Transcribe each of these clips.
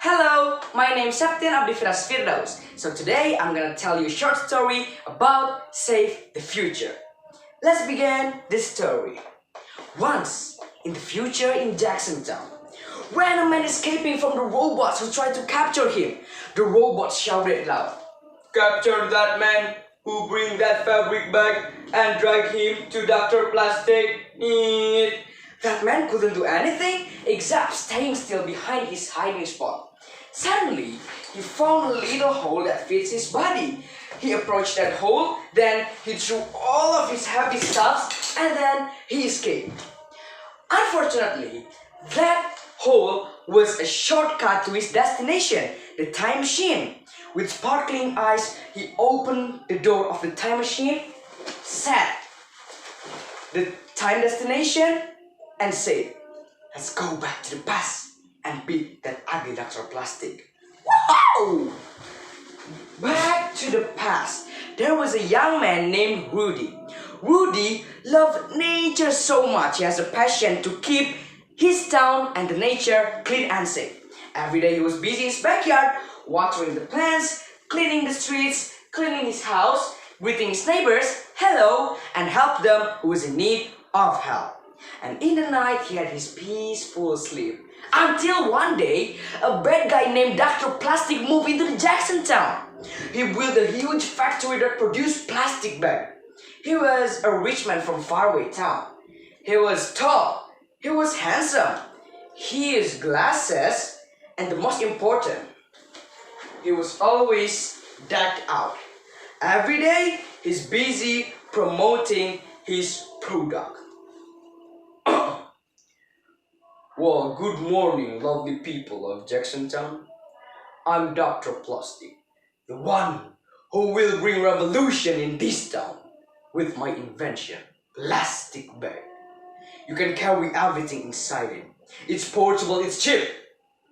Hello, my name is Septian Abdifiraz Firdaus. So today I'm gonna tell you a short story about Save the Future. Let's begin this story. Once in the future in Jacksontown, when a man escaping from the robots who tried to capture him, the robots shouted loud, "Capture that man who bring that fabric bag and drag him to Dr. Plastic." That man couldn't do anything except staying still behind his hiding spot. Suddenly, he found a little hole that fits his body. He approached that hole, then he threw all of his heavy stuffs, and then he escaped. Unfortunately, that hole was a shortcut to his destination, the time machine. With sparkling eyes, he opened the door of the time machine, set the time destination, and said, "Let's go back to the past and beat that ugly Dr. Plastic." Wow! Back to the past, there was a young man named Rudy. Rudy loved nature so much. He has a passion to keep his town and the nature clean and safe. Every day he was busy in his backyard, watering the plants, cleaning the streets, cleaning his house, greeting his neighbors, hello, and help them who was in need of help. And in the night he had his peaceful sleep. Until one day, a bad guy named Dr. Plastic moved into the Jacksontown. He built a huge factory that produced plastic bags. He was a rich man from faraway town. He was tall. He was handsome. He used glasses, and the most important, he was always decked out. Every day, he's busy promoting his product. Well, good morning, lovely people of Jacksontown. I'm Dr. Plastic, the one who will bring revolution in this town with my invention, plastic bag. You can carry everything inside it. It's portable, it's cheap.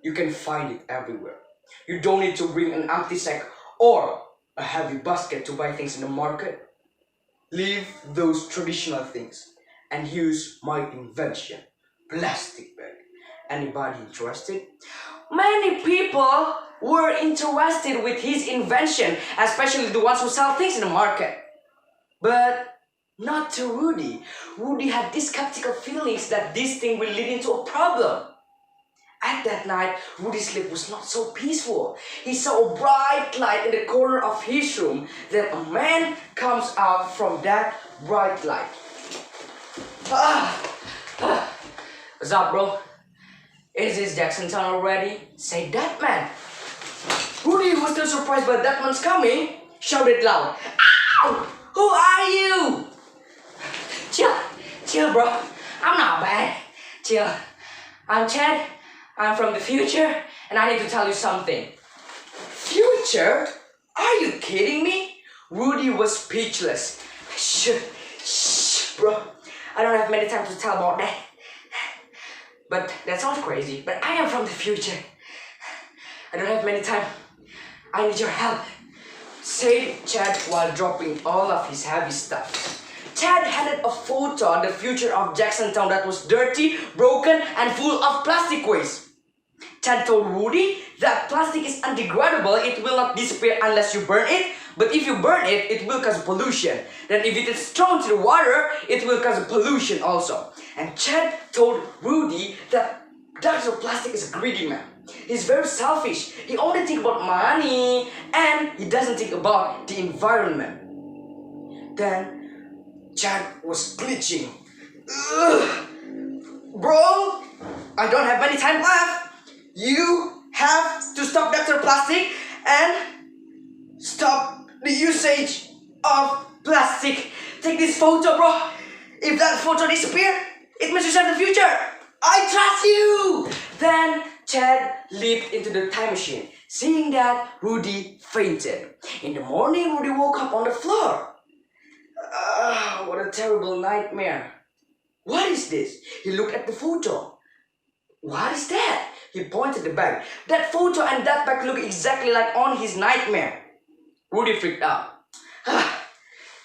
You can find it everywhere. You don't need to bring an empty sack or a heavy basket to buy things in the market. Leave those traditional things and use my invention, plastic bag. Anybody interested? Many people were interested with his invention, especially the ones who sell things in the market. But not to Rudy. Rudy had these skeptical feelings that this thing will lead into a problem. At that night, Rudy's sleep was not so peaceful. He saw a bright light in the corner of his room. Then a man comes out from that bright light. What's up, bro? Is this Jacksontown already? Said that man. Rudy, who was still surprised by that man's coming, shouted loud, "Ow! Who are you?" Chill, bro. I'm not bad. Chill. I'm Chad. I'm from the future, and I need to tell you something. Future? Are you kidding me? Rudy was speechless. Shh, bro. I don't have many time to tell about that. But that sounds crazy. But I am from the future. I don't have many time. I need your help, said Chad while dropping all of his heavy stuff. Chad handed a photo on the future of Jacksontown that was dirty, broken, and full of plastic waste. Chad told Rudy that plastic is undegradable. It will not disappear unless you burn it. But if you burn it, it will cause pollution. Then if it is thrown to the water, it will cause pollution also. And Chad told Rudy that Dr. Plastic is a greedy man. He's very selfish. He only thinks about money and he doesn't think about the environment. Then Chad was glitching. Bro, I don't have many time left. You have to stop Dr. Plastic and stop the usage of plastic. Take this photo, bro. If that photo disappears, it means you save the future. I trust you. Then Chad leaped into the time machine. Seeing that, Rudy fainted. In the morning, Rudy woke up on the floor. What a terrible nightmare. What is this? He looked at the photo. What is that? He pointed the bag. That photo and that bag look exactly like on his nightmare. Rudy freaked out.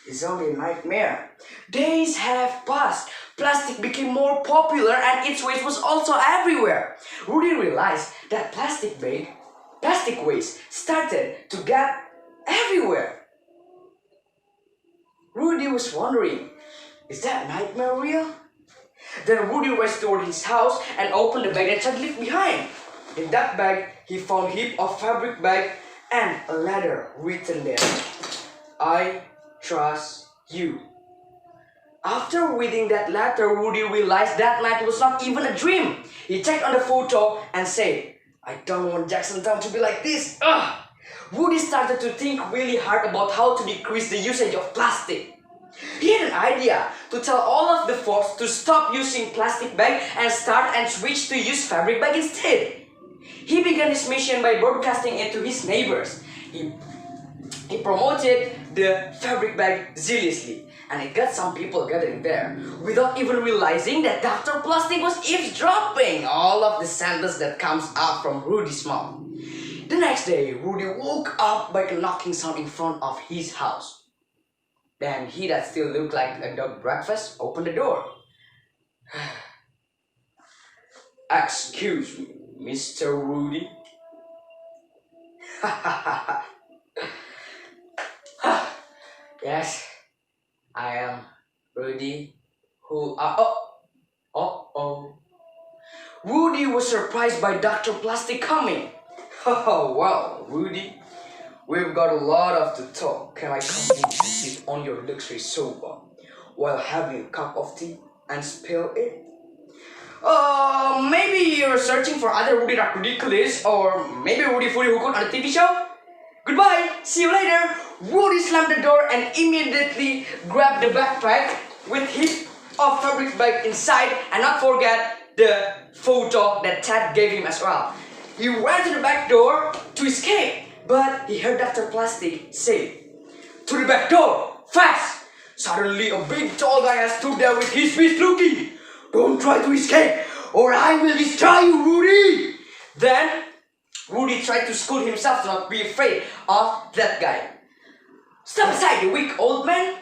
It's only a nightmare. Days have passed. Plastic became more popular and its waste was also everywhere. Rudy realized that plastic waste started to get everywhere. Rudy was wondering, is that nightmare real? Then Rudy raced toward his house and opened the bag that Chad left behind. In that bag, he found a heap of fabric bag and a letter written there. I trust you. After reading that letter, Rudy realized that night was not even a dream. He checked on the photo and said, I don't want Jacksontown to be like this. Ugh! Rudy started to think really hard about how to decrease the usage of plastic. He had an idea to tell all of the folks to stop using plastic bag and start and switch to use fabric bag instead. He began his mission by broadcasting it to his neighbors. He promoted the fabric bag zealously, and it got some people gathering there, without even realizing that Dr. Plastic was eavesdropping all of the sentence that comes out from Rudy's mouth. The next day, Rudy woke up by a knocking sound in front of his house. Then he that still looked like a dog breakfast opened the door. Excuse me, Mr. Rudy. Yes, I am Rudy. Rudy was surprised by Dr. Plastic coming. Oh, well, Rudy, we've got a lot of to talk. Can I come in and sit on your luxury sofa while having a cup of tea and spill it? Maybe you're searching for other Rudy Rock Ridiculous, or maybe Rudy Fully Hooked on a TV show? Goodbye, see you later. Rudy slammed the door and immediately grabbed the backpack with heap of fabric bag inside, and not forget the photo that Ted gave him as well. He ran to the back door to escape, but he heard Dr. Plastic say, to the back door, fast! Suddenly a big tall guy has stood there with his fist looking. Don't try to escape, or I will destroy you, Rudy! Then, Rudy tried to school himself to not be afraid of that guy. Step aside, you weak old man!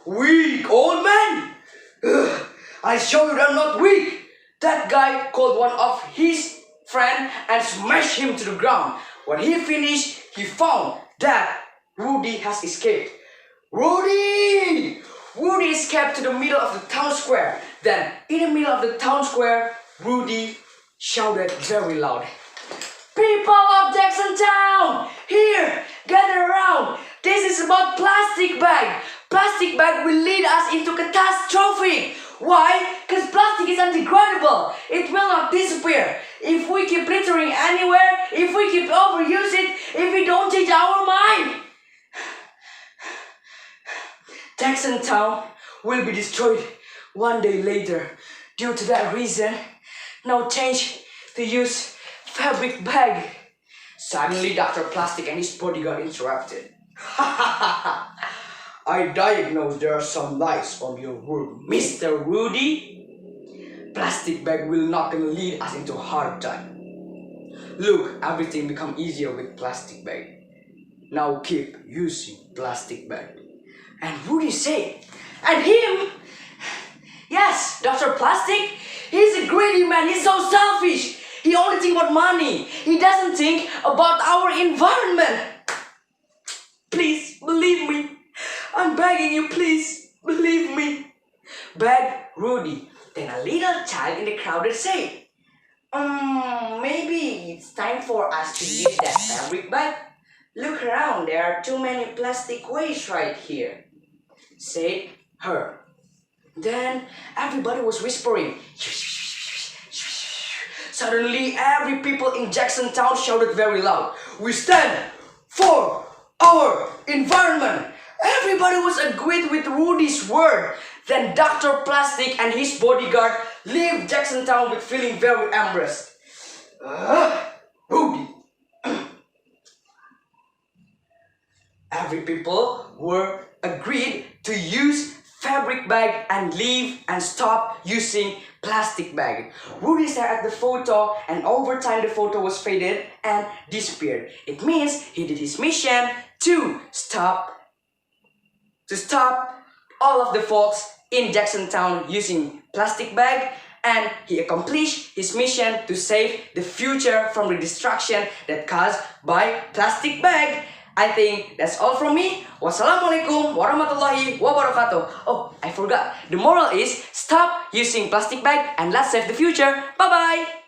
Weak old man? Ugh, I show you that I'm not weak! That guy called one of his friends and smashed him to the ground. When he finished, he found that Rudy has escaped. Rudy! Rudy escaped to the middle of the town square. Then, in the middle of the town square, Rudy shouted very loud, People of Jacksontown! Here! Gather around! This is about plastic bag! Plastic bag will lead us into catastrophe! Why? Because plastic is undegradable. It will not disappear. If we keep littering anywhere, if we keep overuse it, if we don't change our mind, Jacksontown will be destroyed one day later. Due to that reason, now change to use fabric bag. Suddenly, Dr. Plastic and his bodyguard interrupted. I diagnose there are some lies from your word, Mr. Rudy. Plastic bag will not gonna lead us into hard time. Look, everything become easier with plastic bag. Now keep using plastic bag. And Rudy said, and him? Yes, Dr. Plastic, he's a greedy man, he's so selfish. He only thinks about money. He doesn't think about our environment. Please, believe me. I'm begging you, please, believe me. Begged Rudy. Then a little child in the crowd said, maybe it's time for us to use that fabric bag. Look around, there are too many plastic waste right here, said her. Then everybody was whispering. Suddenly, every people in Jacksontown shouted very loud, we stand for our environment. Everybody was agreed with Rudy's word. Then Dr. Plastic and his bodyguard left Jacksontown with feeling very embarrassed. Rudy. Every people were agreed to use fabric bag and leave and stop using plastic bag. Rudy stared at the photo, and over time the photo was faded and disappeared. It means he did his mission to stop all of the folks in Jacksontown using plastic bag, and he accomplished his mission to save the future from the destruction that caused by plastic bag. I think that's all from me. Wassalamualaikum warahmatullahi wabarakatuh. Oh, I forgot. The moral is stop using plastic bag and let's save the future. Bye bye.